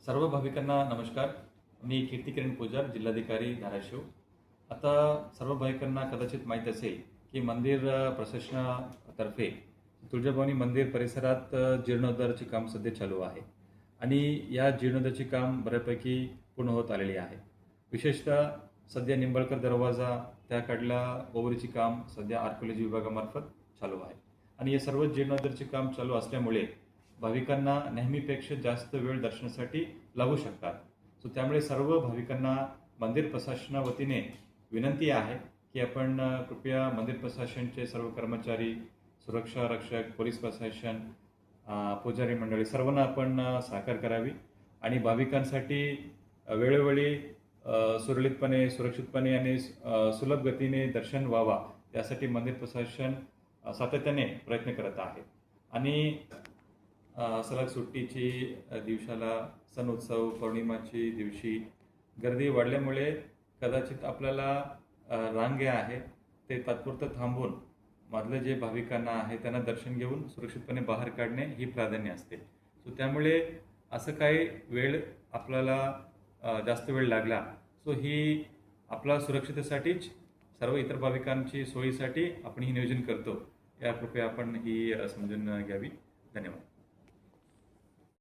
सर्व भाविकांना नमस्कार. मी कीर्ती किरण पुजार, जिल्हाधिकारी धाराशिव. आता सर्व भाविकांना कदाचित माहीत असेल की मंदिर प्रशासनातर्फे तुळजाभवानी मंदिर परिसरात जीर्णोद्धाराचे काम सध्या चालू आहे आणि या जीर्णोद्धाराचे काम बऱ्यापैकी पूर्ण होत आलेले आहे. विशेषतः सध्या निंबाळकर दरवाजा त्याकडला ओवरीचे काम सध्या आर्किओलॉजी विभागामार्फत चालू आहे आणि हे सर्व जीर्णोद्धाराचे काम चालू असल्यामुळे भाविकांना नेहमीपेक्षा जास्त वेळ दर्शनासाठी लागू शकतात. सो त्यामुळे सर्व भाविकांना मंदिर प्रशासनावतीने विनंती आहे की आपण कृपया मंदिर प्रशासनचे सर्व कर्मचारी, सुरक्षा रक्षक, पोलीस प्रशासन, पुजारी मंडळी सर्वांना आपण सहकार्य करावी आणि भाविकांसाठी वेळोवेळी सुरळीतपणे, सुरक्षितपणे आणि सुलभ गतीने दर्शन व्हावा यासाठी मंदिर प्रशासन सातत्याने प्रयत्न करत आहे. आणि सलग सुट्टीची दिवसाला, सण उत्सव, पौर्णिमाची दिवशी गर्दी वाढल्यामुळे कदाचित आपल्याला रांगे आहे ते तात्पुरतं थांबून मधलं जे भाविकांना आहे त्यांना दर्शन घेऊन सुरक्षितपणे बाहेर काढणे ही प्राधान्य असते. सो त्यामुळे असं काही वेळ आपल्याला जास्त वेळ लागला सो ही आपल्या सुरक्षिततेसाठीच सर्व इतर भाविकांची सोयीसाठी आपण ही नियोजन करतो. या कृपया आपण ही समजून घ्यावी. धन्यवाद.